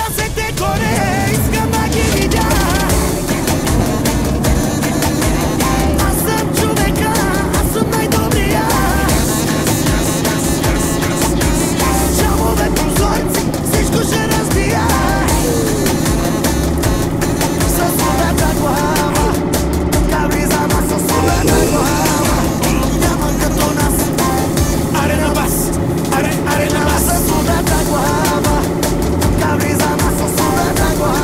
Касете горе, искам да ги видя. Аз съм човека, аз съм най-добрия. Шамове, прозорци, всичко ще разбия. Със студата глава, кабли за нас със студата глава. Няма като нас. Аре на бас, аре на бас. Със студата глава, кабли за нас със студата глава.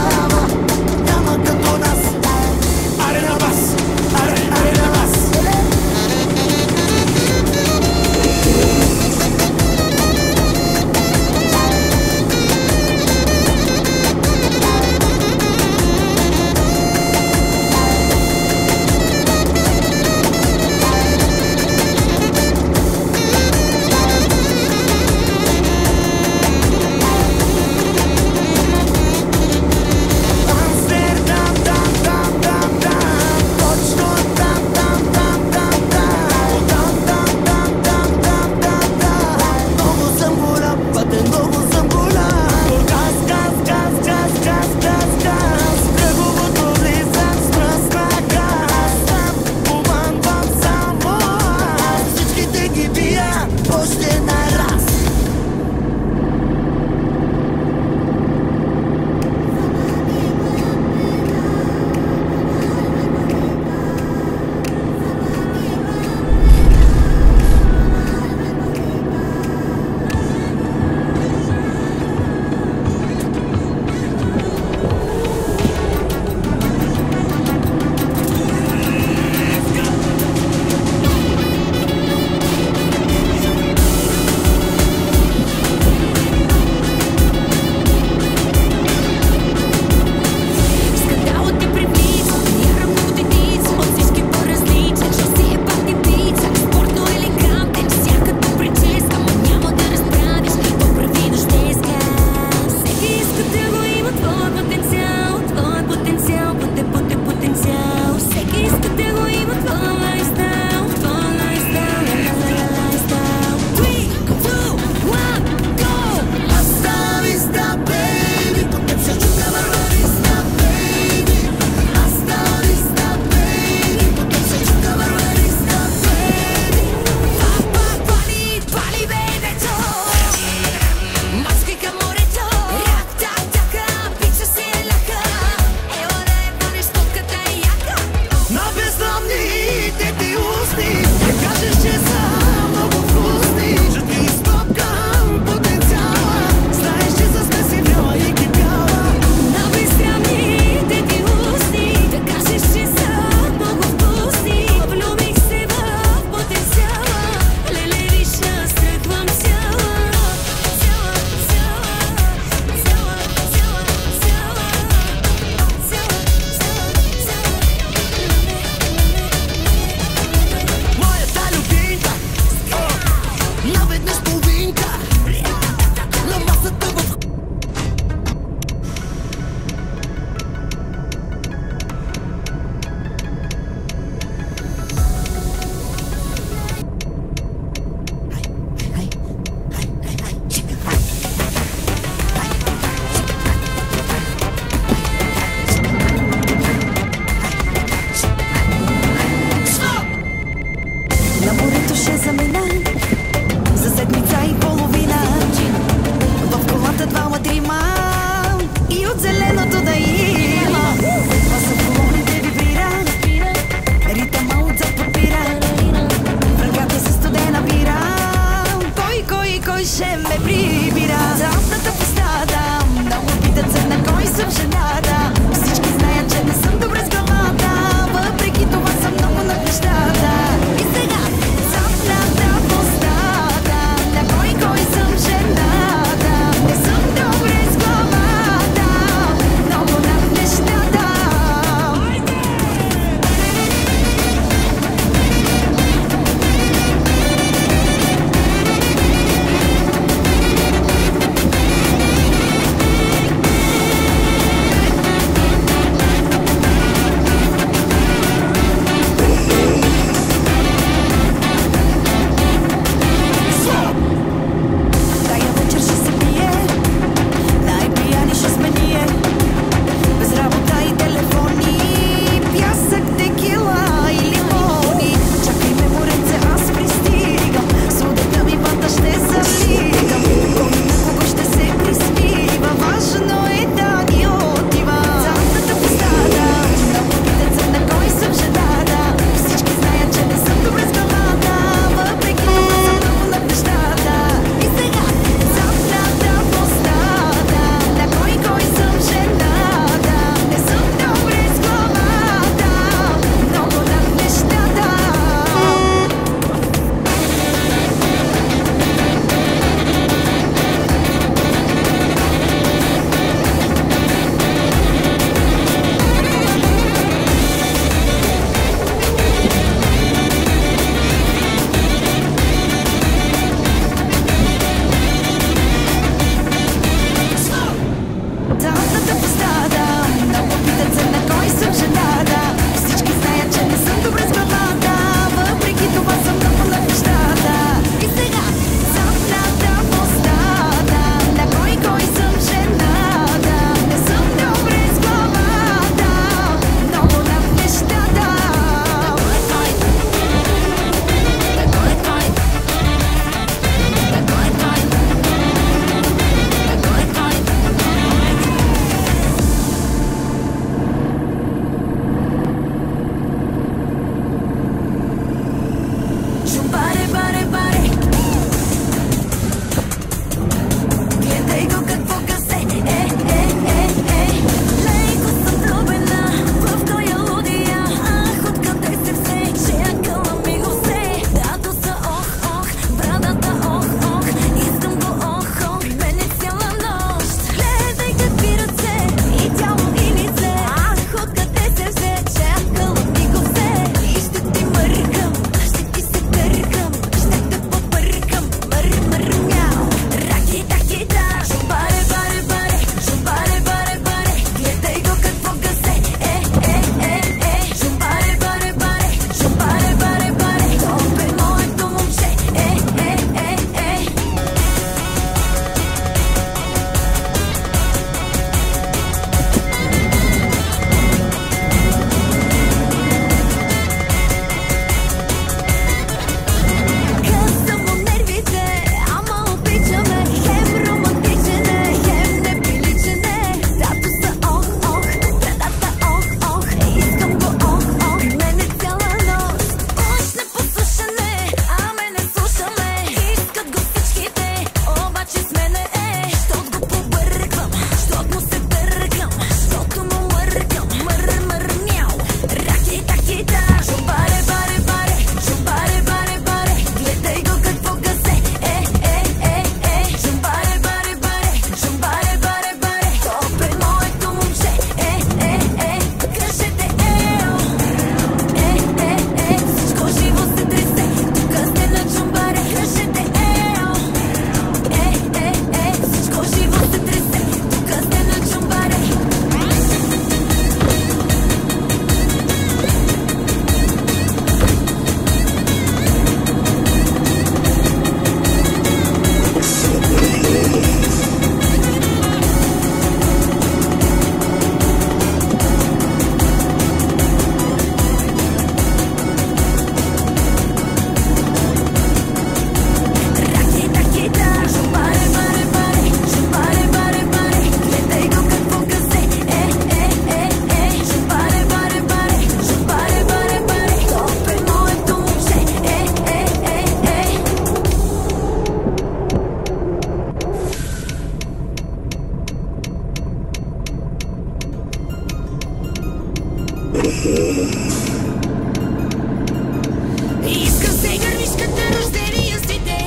Искам се гърмишката рождения си ден.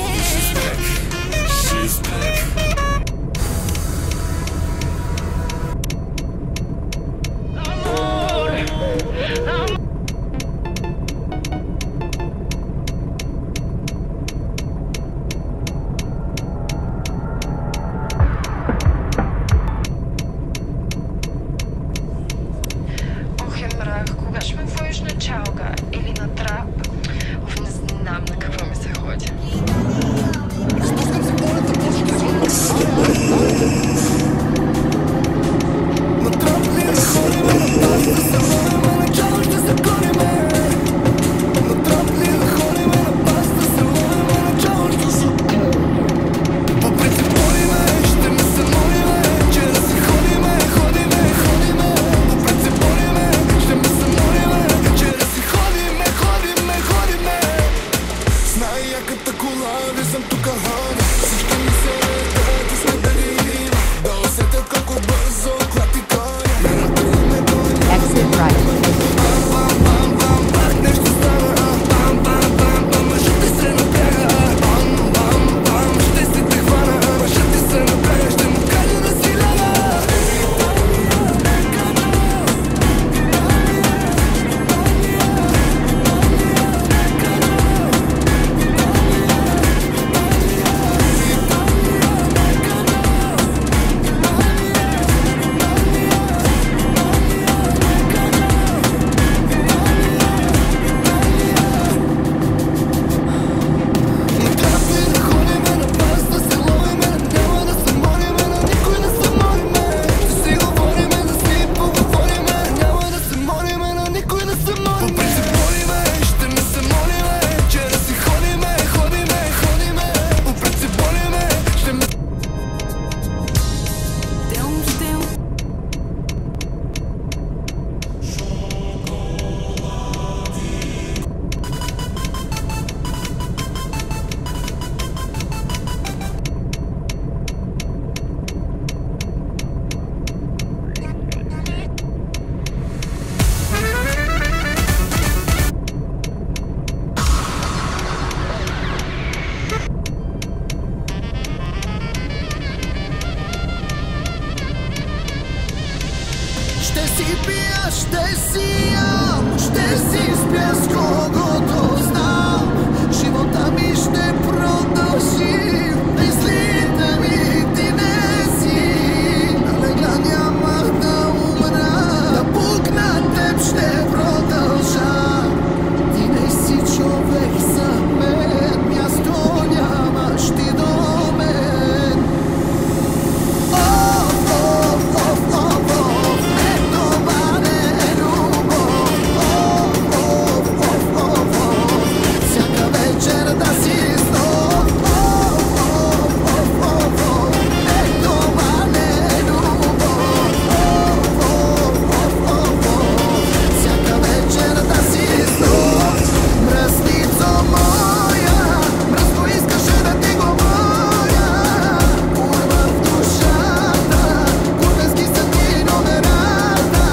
Ох, е мрак, кога ще ме водиш Ще си пия, ще си ям, ще си спя с когото знам. Живота ми ще продължи, мислите ми ти не си. Налегла няма да умра, да пукна теб ще продължа. Ти не си човек за мен, място нямаш ти до мен. Всяка вечер да си знов. Това не е любов. Всяка вечер да си знов. Мръсница моя, мръсно искаше да ти говоря. Урва в душата, курвенски са ти номерата.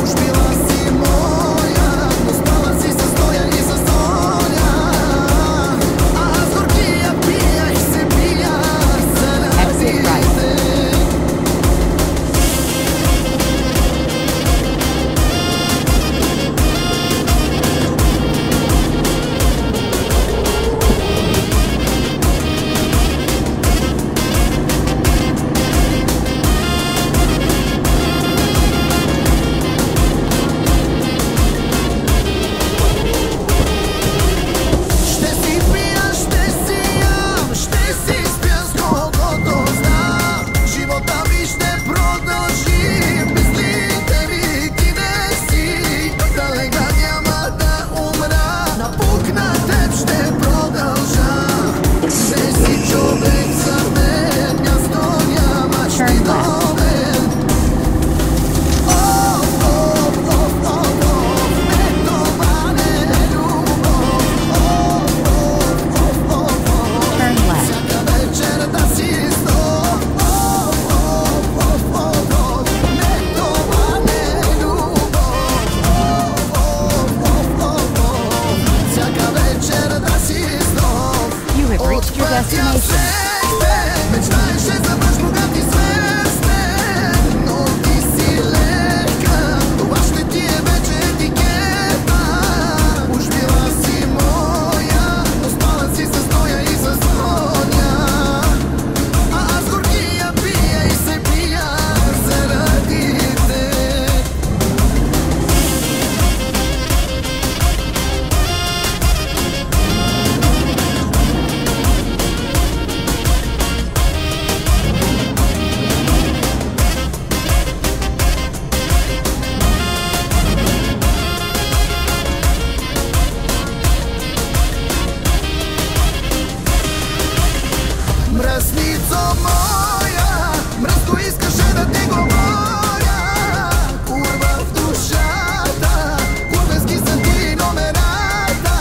Уж била си моя, но спала си с Тоя и с Соня. А аз горкия пия и се пия заради те. Ще си пия, ще си ям, ще си спя с когото знам. Живота ми ще продължи, мислите ми ти не си. Да легла няма да умра, напукна теб ще продължа. Ще си човек за мен, място нямаш ти до мен. Това не е любов. Turn left. Всяка вечер да си знов. Не, това не е любов. Всяка вечер да си знов. You have reached your destination. Мечтаеше за мъж богат и свестен, но ти си лека, това ще ти е вече етикета. Уж била си моя, но спала си с Тоя и с Соня. А аз горкия пия и се пия заради те. Мръсница моя, мръско искаше да ти говоря. Курва в душата, курвенски са ти номерата.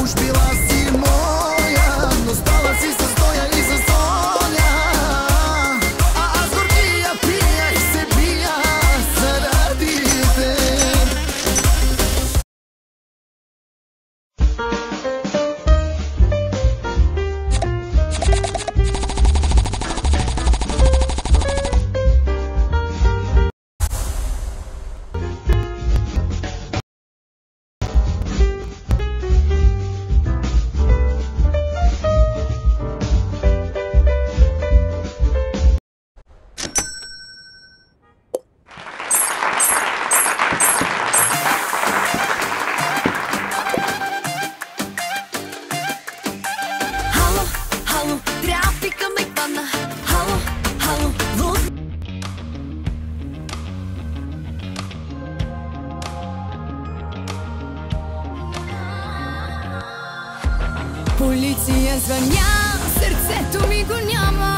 Уж била си моя, но спала си с Тоя и с Соня. А аз горкия пия и се пия заради те. Halo, halo, tráfika me pana. Halo, halo, lud. Полиция звъня, сърцето ми го няма.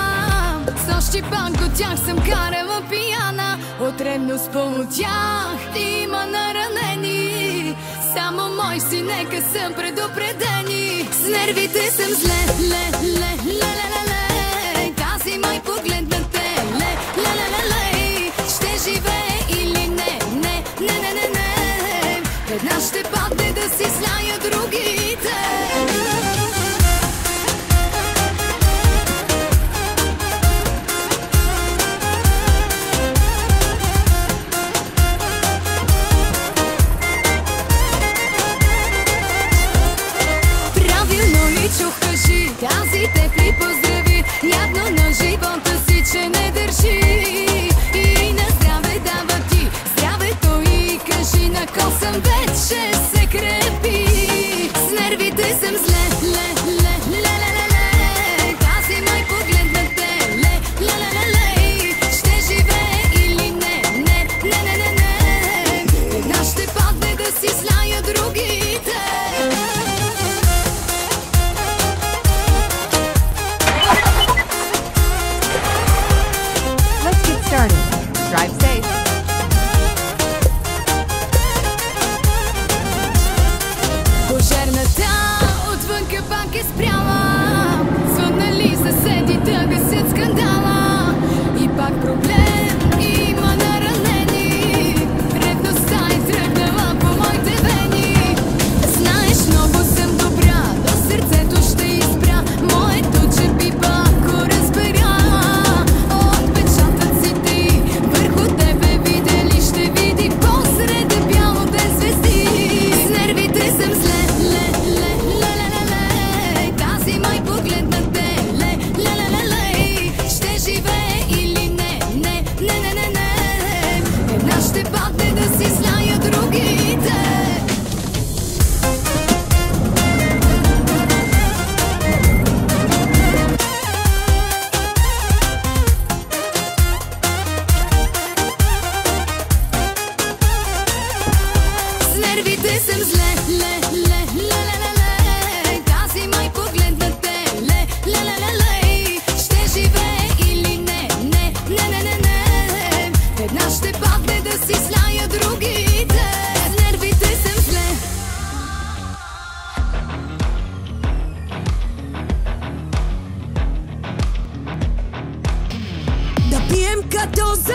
С нощи пак от тях съм карала пияна. От ревност пълно тях има наранени. Само мой си, нека съм предупредени. С нервите съм зле, ле, ле, ле, ле, ле, ле. Тази май погледнате, ле, ле, ле, ле, ле. Ще живее или не, не, не, не, не, не. Веднъж ще падне да си зная другите.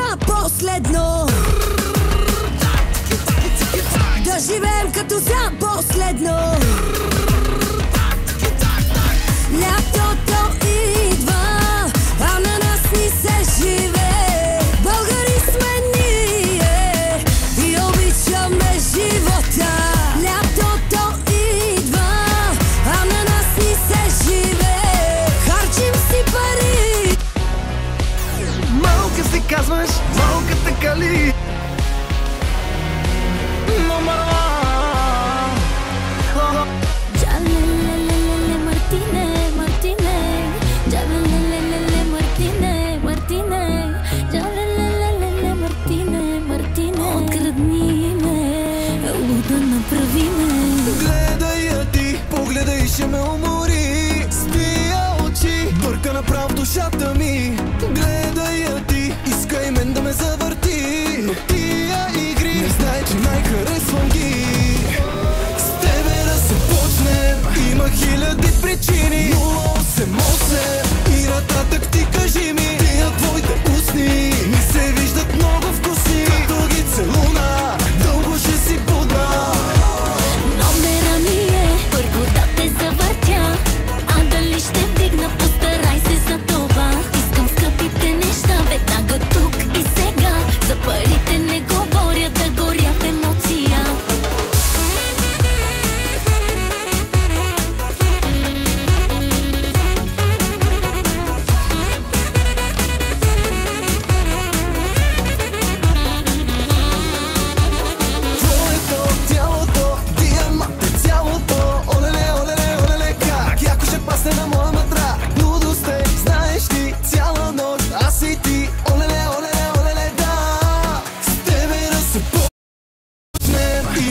за последно. Да живеем като за последно. Лятото идва, а на нас ни се живее. Българи сме ние и обичаме живота. Лятото идва, а на нас ни се живее. Харчим си пари. Малка си казваш, малка така ли? Номер погледай, ще ме умори. С тия очи бърка направо душата ми. Гледай я ти, искай мен да ме завърти. Но тия игри не знае, че най-харесвам ги. С тебе да се почнем, има хиляди причини. 08 и нататък ти кажи ми. Тия твоите устни ми се виждат много вкусни. Като ги целуна, дълго ще си будна. Номера ми е първо да те завъртя, а дали ще вдигна, постарай се за това. Искам скъпите неща веднага тук и сега. За парите не говоря, да горя в емоция.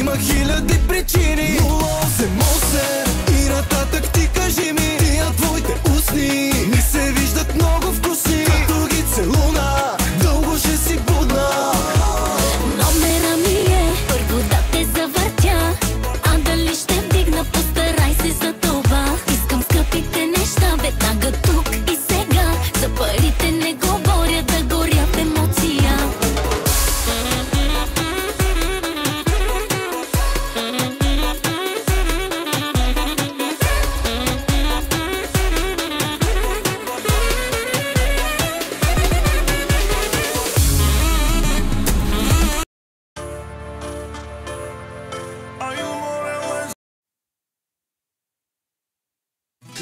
Има хиляди причини. 08 и нататък ти кажи ми. Тия твоите устни ми се виждат много вкусни. Като ги целуна, дълго ще си будна. Номера ми е първо да те завъртя, а дали ще вдигна, постарай се за това. Искам скъпите неща веднага тук и сега. За парите не говоря, да горя в емоция.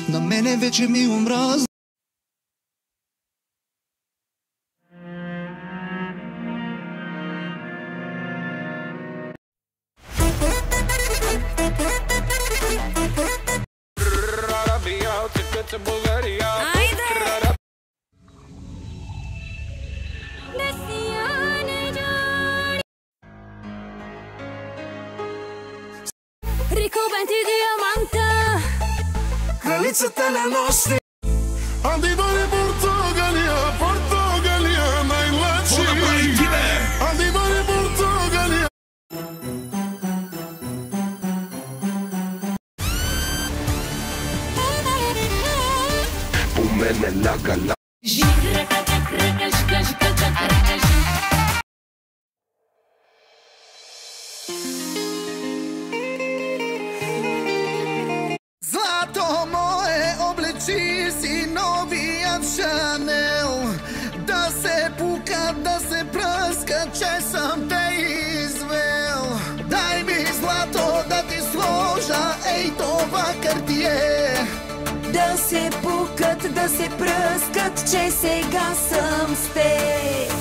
На мене вече ми омраз. Rico 20 diamanta, Кралицата на нощи. Адидоре Португалия, Португалия най-лъчи. Адидоре Португалия. У мене ляга. Злато мое, облечи си новият Шанел. Да се пука, да се пръска, че съм те извел. Дай ми злато да ти сложа, ей това Картие. да се пукат, да се пръскат, че сега съм с теб.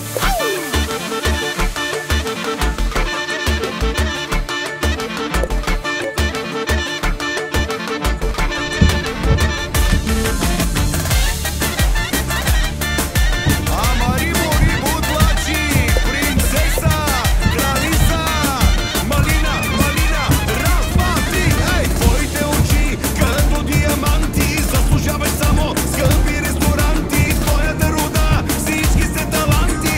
Заслужаваш само скъпи ресторанти. Твоята рода, всички сте таланти.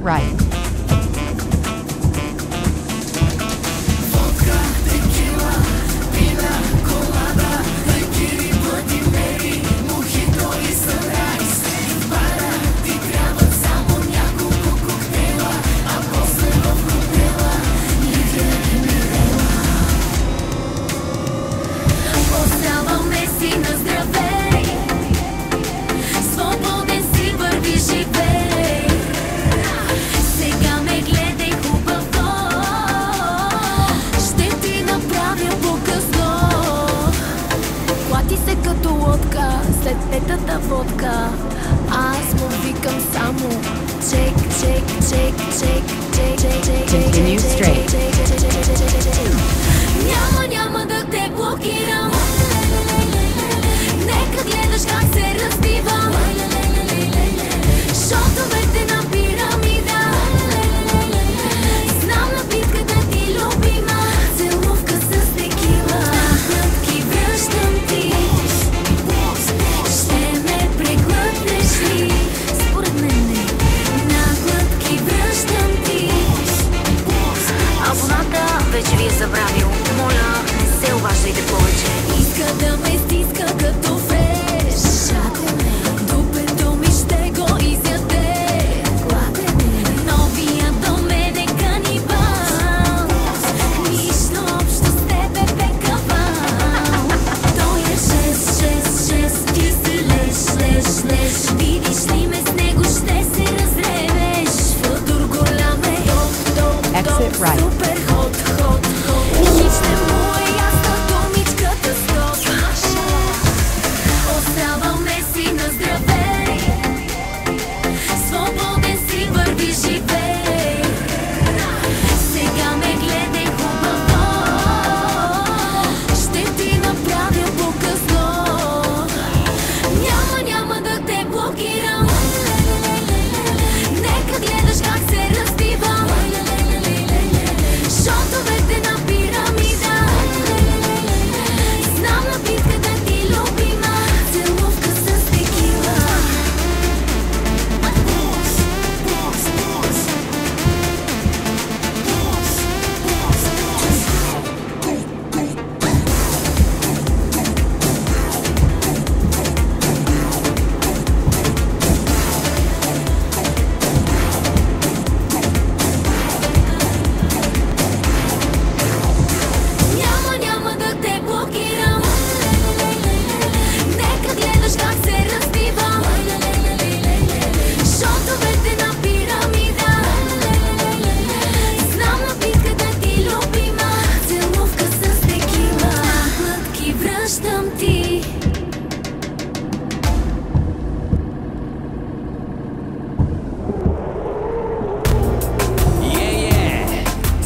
right. Оставаме си на здраве, свободен си върви живей. Сега ме гледай хубаво, ще ти направя показно. Плати се като лодка след петата водка, аз му викам само чек, чек, чек, чек, чек, чек, чек, чек. Continue straight. Няма да те блокирам. Нека гледаш как се разбивам. Шотовете на пирамида. Знам напитката ти любима. Целувка с текила. Глътки връщам ти. Ще ме преглътнеш ли? Според мен не. На глътки връщам ти. Абоната вече ви е забравил. Моля, не се обаждайте повече. Иска да ме стиска като фреш. Дупето ми ще го изяде. Новия до мен е канибал. Нищо общо с тебе бе кавал. Той е 666, ти си леш. Видиш ли ме с него ще се разревеш. Футур голям е. Exit right. Супер хот. Хич не му е ясна думичката стоп. Оставаме си на здраве, свободен си върви живей. Сега ме гледай хубаво, ще ти направя показно. Няма да те блокирам. Нека гледаш как се разбивам. Шотовете на пирамида. Знам напитката ти любима. Целувка с текила. Няма да те блокирам. Нека гледаш как се разбивам. Шотовете на пирамида. Знам напитката ти любима. Целувка с текила. Глътки връщам ти.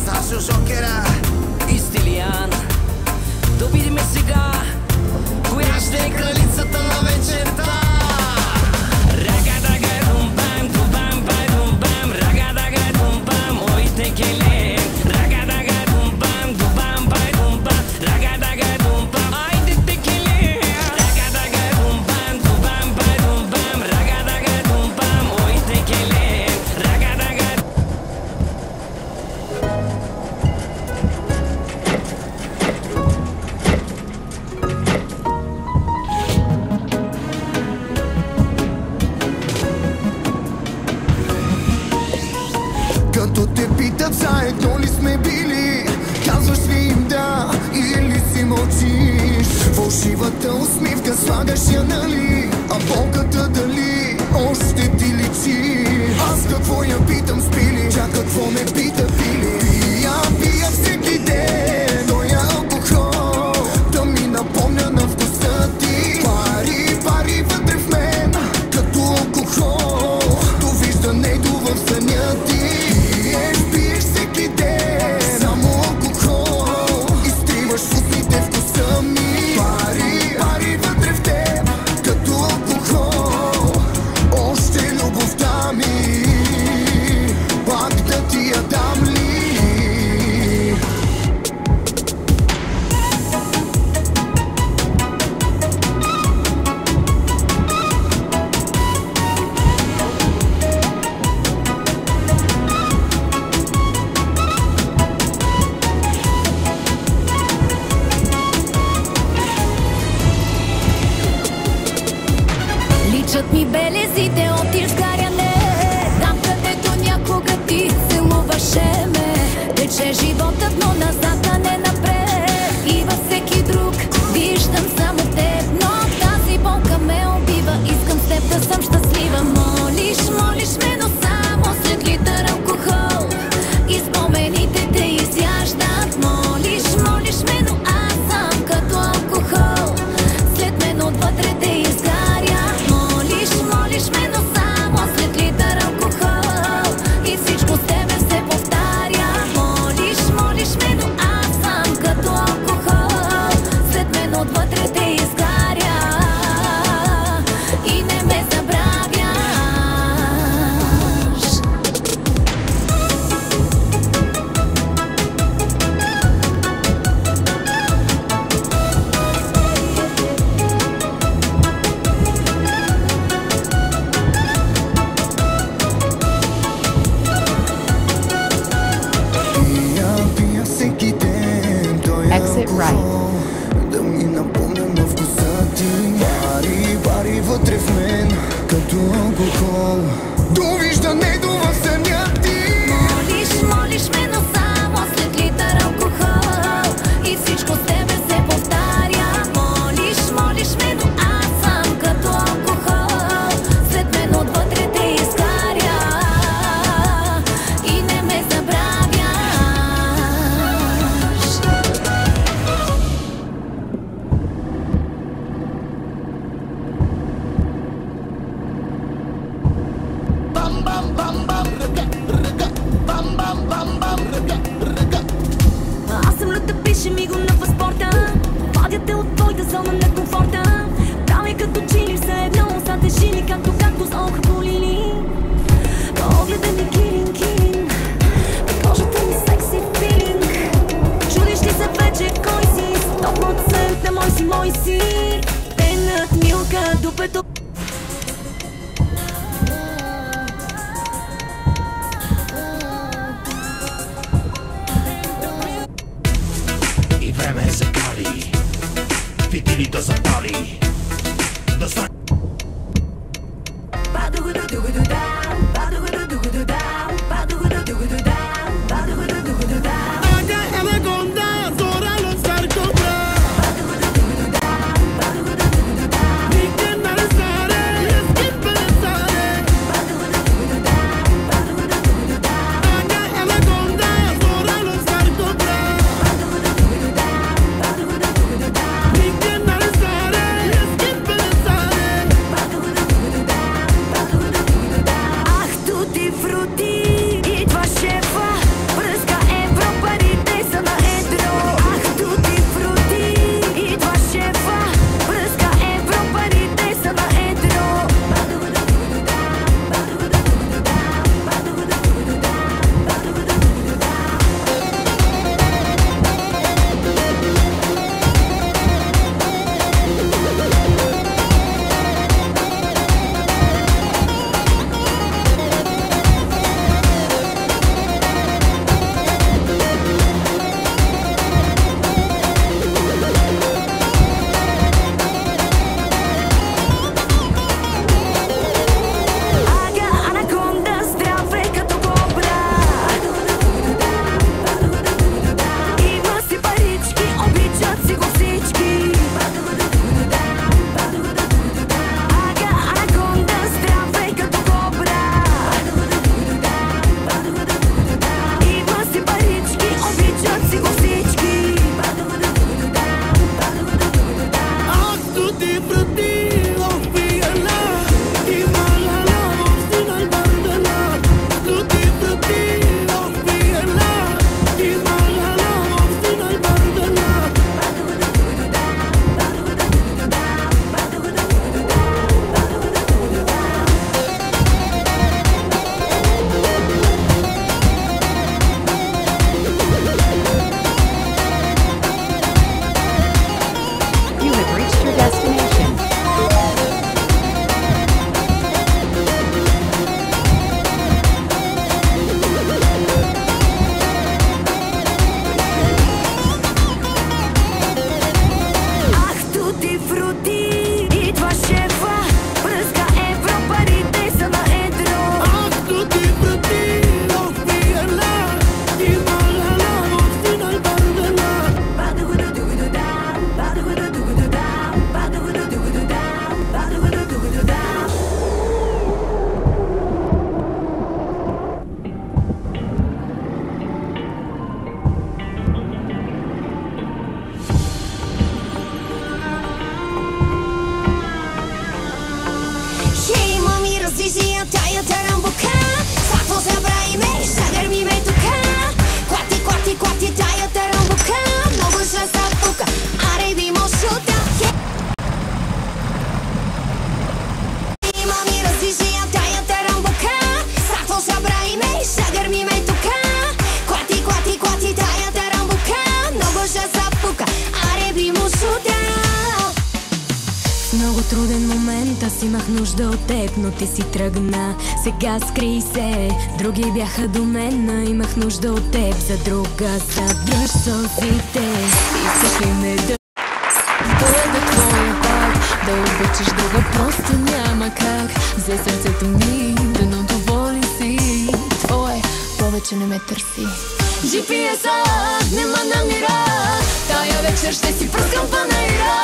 Сашо Жокера и Стилиян. Да видим сега коя ще е кралицата на вечерта. Рага-дага-дум-бам, дум-бам-бам-дум-бам, рага-дага-дум-бам, ой текеле. Рага-дага-дум-бам, дум-бам-бам-дум-бам, рага-дага-дум-бам, айде текеле. Рага-дага-дум-бам, дум-бам-бам-дум-бам, рага-дага-дум-бам, ой текеле. Рага-дага. Като те питат заедно ли сме били, казваш ли им да или си мълчиш. Фалшивата усмивка слагаш я, нали? А болката дали още ти личи? Аз какво я питам, спили? Тя какво ме пита, пили? Пия всеки ден, но я алкохол да ми напомня на вкуса ти. Пари вътре в мен, като алкохол. Довиждане иду в съня ти. Пиеш всеки ден, само алкохол. Изтриваш в устните вкуса ми. Пари вътре в теб, като Пречат ми белезите от изгаряне. Там където някога ти целуваше ме, тече животът, но назад, а не напред. И във всеки друг виждам само теб, но тази болка ме убива. Искам с теб да съм щастлива. Молиш ме, но само след литър алкохол и спомените те изяждат. Молиш ме, но аз съм като алкохол, след мен отвътре те изгаря. Молиш ме, но само след литър алкохол и всичко с тебе се повтаря. Молиш ме, но аз съм като алкохол, след мен отвътре те изгаря и не ме забравяш. Пия всеки ден той Exit right. алкохол, да ми напомня на вкуса ти. Пари вътре в мен като алкохол, довиждането в съня ти. Молиш ме, но само след литър алкохол и всичко с тебе се повтаря. Молиш ме, но аз съм като алкохол, след мен отвътре те изгаря и не ме забравяш. Аз съм люта, пише ми го на паспорта. Вадя те от твоята зона на комфорта. Там е като чили, все едно са те жили, както с оха болили. Погледа ми килин, под кожата ми секси филинг. Чудиш ли се вече кой си, 100% мой си. Тенът милка, дупето. И време е за кали, фитили да запали, да стане. Anaconda, труден момент, аз имах нужда от теб, но ти си тръгна. Сега скри се, други бяха до мен, имах нужда от теб. За друга задръж сълзите, искаш ли ме да бъда твоя пак? Да обичаш друга просто няма как. Взе сърцето ми, да не доволен си. Твое, повече не ме търси. GPS-ът не ме намира, тая вечер ще си пръскам панаира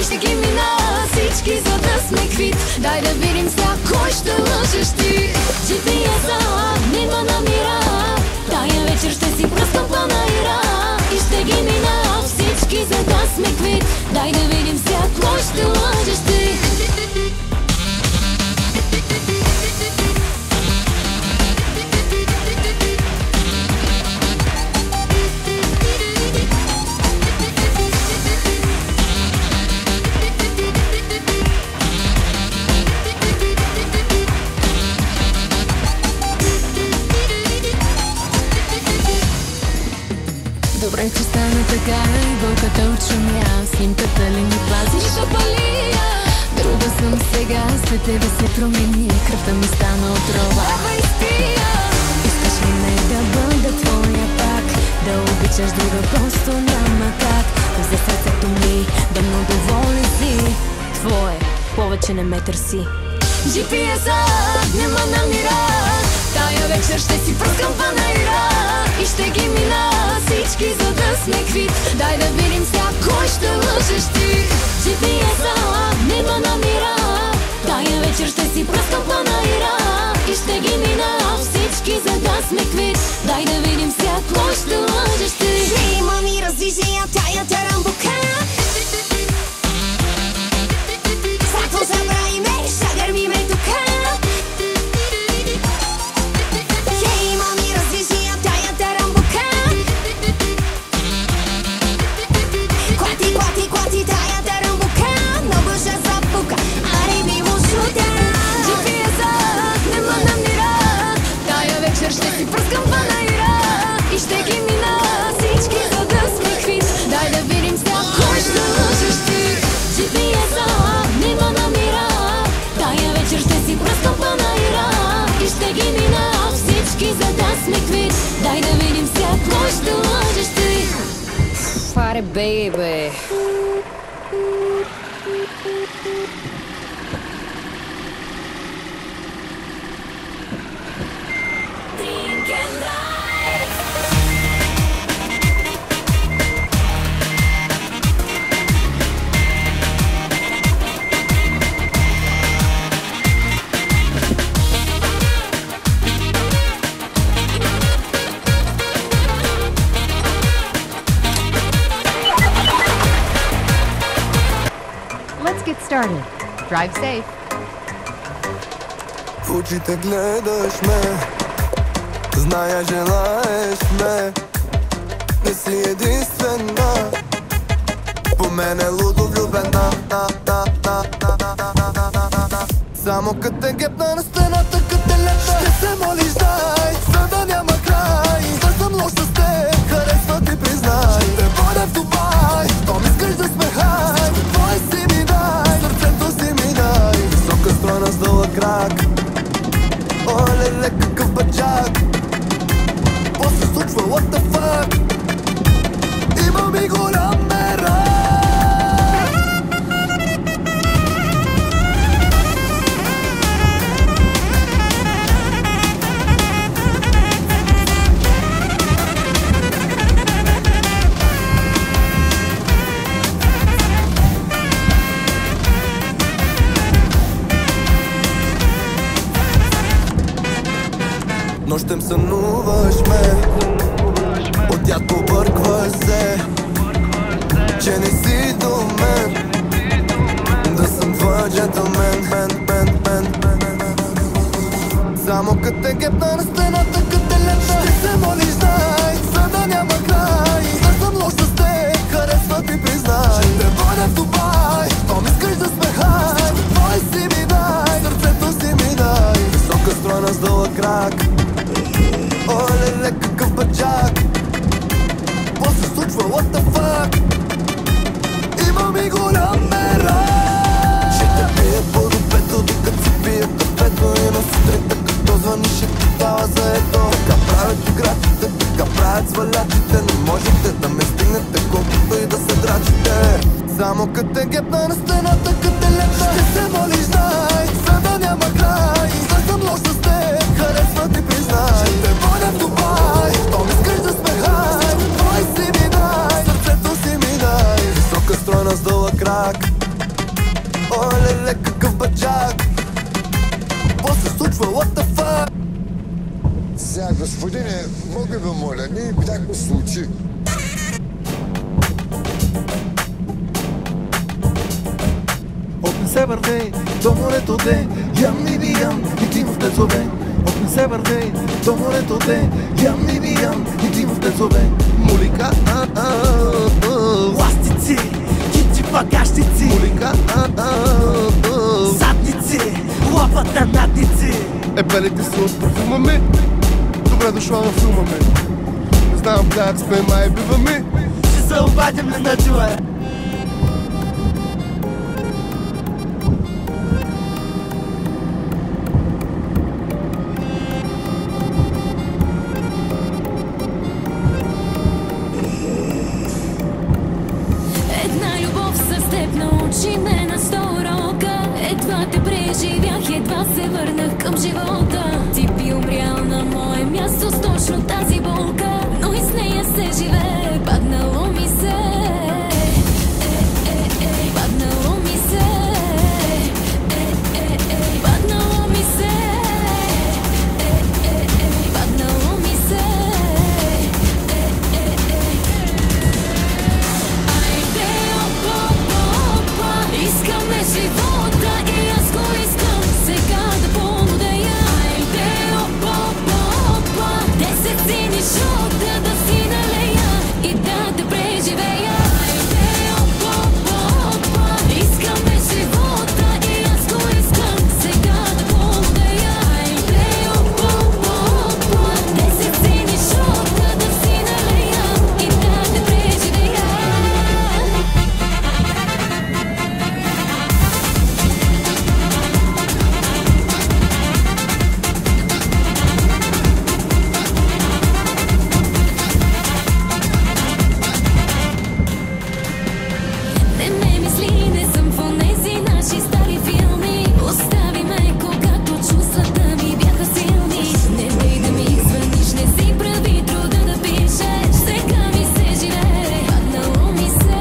и ще ги мина всички, за да сме квит. Дай да видим сега кой ще лъжеш ти. GPS-ът не ме намира, тая вечер ще си пръскам панаира и ще ги мина всички, за да сме квит. Дай да видим сега кой ще лъжеш ти. Добре, че стана така и вълката отшумя. Снимката ли ми пазиш опалия? Друга съм сега, след тебе се промени. Кръвта ми стана отрова и спия. Искаш ли ме да бъда твоя пак? Да обичаш друга просто няма как. Взе сърцето ми, да му доволен си. Твое, повече не ме търси. GPS-ът не ме намира, тая вечер ще си пръскам панаира и ще ги мина всички, за да сме квит. Дай да видим сега кой ще лъжеш ти. GPS-ът не ме намира, тая вечер ще си пръскам панаира и ще ги мина всички, за да сме квит. Дай да видим сега кой ще лъжеш ти. Hey, мами, развижи я тая тарамбука. Сакво забрави ме, шагърми ме тука. Hey, мами, развижи я тая тарамбука. Клати тая тарамбука, много ще запука, аре би му шутя. GPS-ът не ме намира, тая вечер ще си пръскам панаира и ще ги мина всички, за да сме квит. Дай да видим сега кой ще лъжеш ти. GPS-ът не ме намира, тая вечер ще си пръскам панаира и ще ги мина всички, за да сме квит. Дай да видим сега кой ще лъжеш ти. Аре, бейбе. Let's get started. Drive safe. В очите гледаш ме, зная желаеш ме. Не си единствена, по мен е лудо влюбена. Само като те гепна на стената, като те лепна, ще се молиш дай, за да няма край. Да съм лош с теб, харесва ти признай. Ще те водя в Дубай, то ми искаш да сме хай. Твой си ми дай, сърцето си ми дай. Висока стройна с дълъг крак, оле-ле какъв баджак. Какво се случва, what the fuck? Имам и голям мерак. Нощем сънуваш ме, от тях побъркваш се, че не си до мен. Да съм твой джентълмен. Само като те гепна на стената, като те лепна, ще се молиш дай, за да няма край. Да съм лош с теб, харесва ти признай. Ще те водя в Дубай, то ми искаш да сме хай. Твой си ми дай, сърцето си ми дай. Висока стройна с дълъг крак, оле-ле какъв баджак. Какво се случва, what the fuck? Имам и голям мерак. Ще те случва? What the fuck? Сега, господине, мога да моля, не е някакво случай. От не се върви до морето де, ям и биям и ти в тезове. От не се върви до морето де, ям и биям и ти в тезове. Мулика, ластици, кичи багажници, мулика, задници, лапата надници. Ебелите са от парфюма ми, добре дошла във филма ми. Не знам как сме, май бива ми. Ще се обадим ли на диле? Една любов с теб научи ме на 100 урока. Едва те преживях, едва се върнах към живота. Ти би умрял на мое място с точно тази болка, но и с нея се живее, паднало ми се. Паднало ми се. Паднало ми се. Паднало ми се. Айде, опа, опа, искаме живота и аз го искам сега да полудея. Айде, опа, опа, 10 сини шота да си налея и да те преживея. Айде, опа, опа, искаме живота и аз го искам сега да полудея. Айде, опа, опа, 10 сини шота да си налея и да те преживея. Не ме мисли, не съм в онези наши стари филми. Остави ме, когато чувствата ми бяха силни. Не дей да ми звъниш, не си прави труда да пишеш. Сега ми се живее, паднало ми се.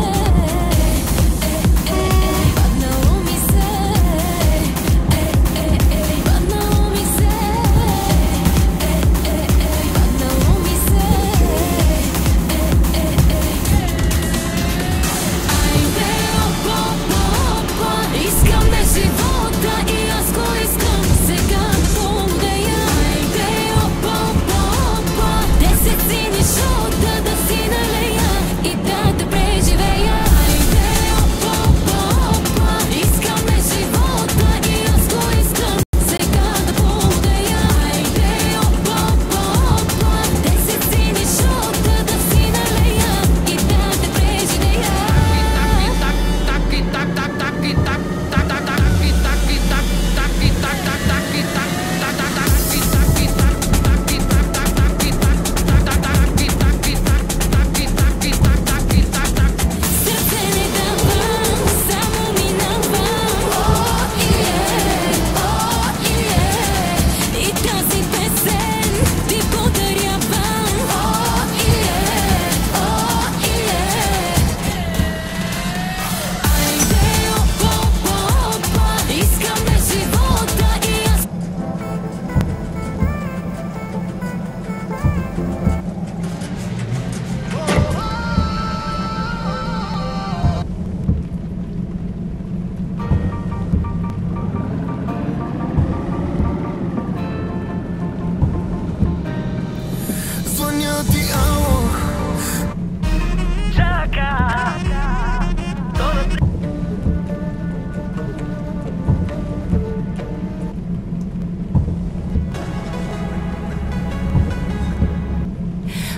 Паднало ми се. Паднало ми се. Паднало ми се. Айде, опа, опа, искаме живота и аз го искам сега да полудея. Айде, опа, опа, 10 сини шота да си налея и да те преживея. Айде, опа, опа, искаме живота и аз го искам сега да полудея. Айде, опа, опа, 10 сини шота да си налея и да те преживея. Сърце не давам, само минавам. И тази песен ти подарявам. Айде, опа, опа, искаме живота и аз. звъня ти, ало.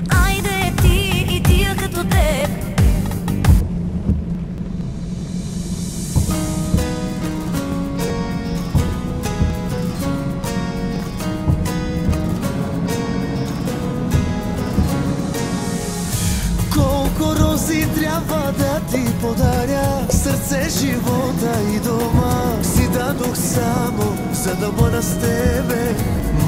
Айде ти и тия като теб. Колко рози трябва да ти подаря, сърце, живота и дома. Си дадох само, за да бъда с тебе.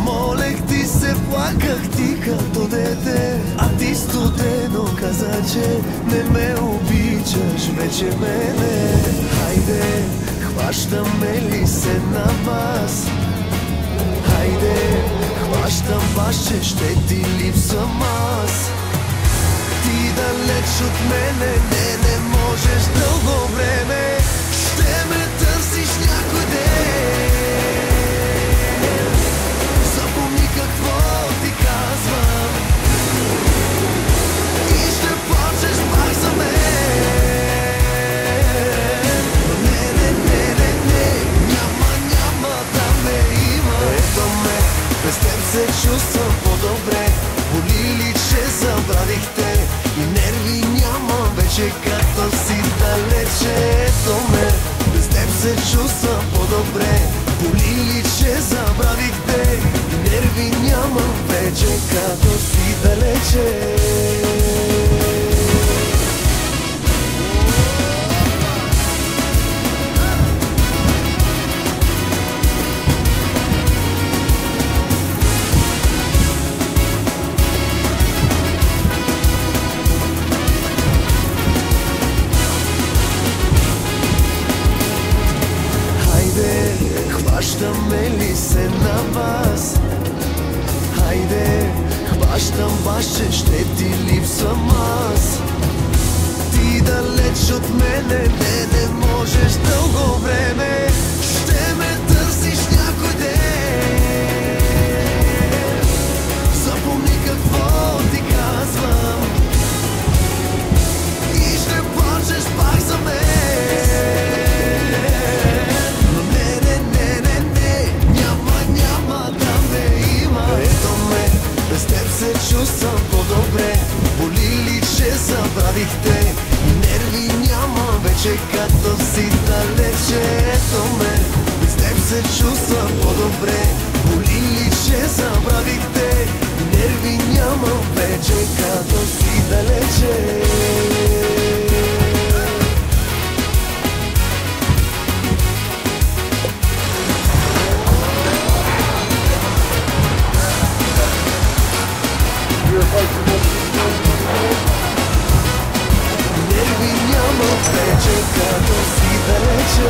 Молех ти се, плаках ти като дете, а ти студено каза, че не ме обичаш вече мене. Хайде, хващаме ли се на вас? Хайде, баш, че ще ти липсвам аз. Ти далеч от мене, не можеш дълго време. Ще ме търсиш някой ден. Запомни какво ти казвам и ще плачеш пак за мен. Без теб се чувствам по-добре. Боли ли, че забравих те и нерви нямам вече, като си далече. Ето ме, без теб се чувствам по-добре. Боли ли, че забравих те и нерви нямам вече, като си далече. Хващаме ли се на вас? Хайде, хващам баш, че ще ти липсвам аз. Ти далеч от мене, не можеш дълго време. Ще ме търсиш някой ден. Запомни какво ти казвам и ще плачеш пак за мен. Без теб се чувствам по-добре. Боли ли, че забравих те и нерви нямам вече, като си далече. Ето ме, без теб се чувствам по-добре. Боли ли, че забравих те и нерви нямам вече, като си далече. Нерви няма вече, като си далече.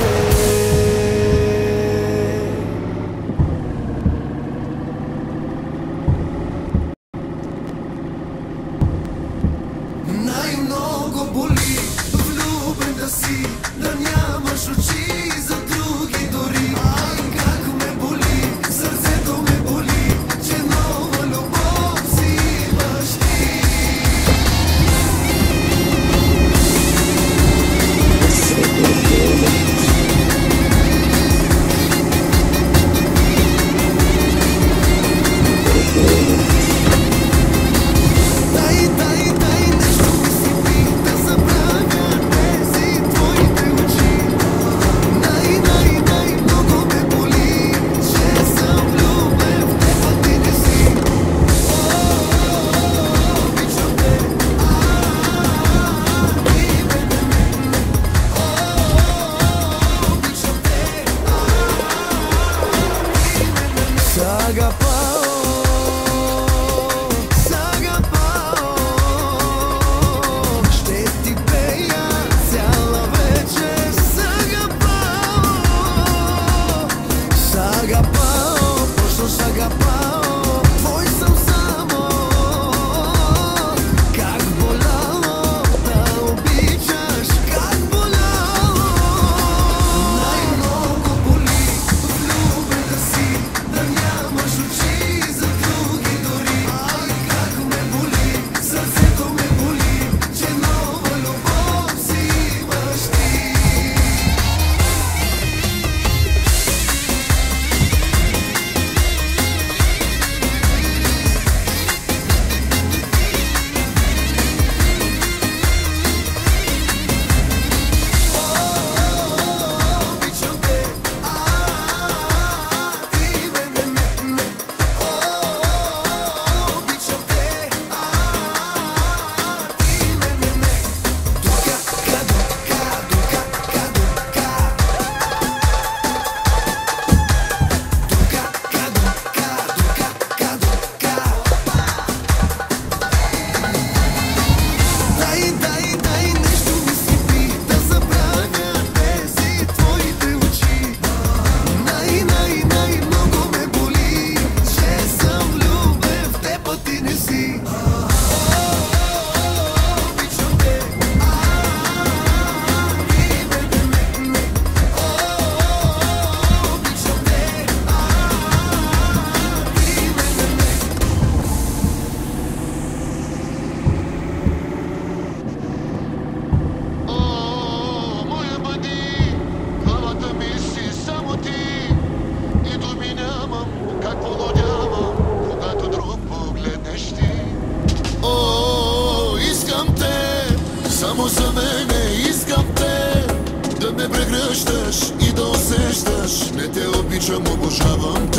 Най-много боли влюбен да си, да нямаш очи за други дори. Ай, как ме боли, сърцето ме боли, че нова любов си имаш ти. Нямаш очи обичам, обожавам те.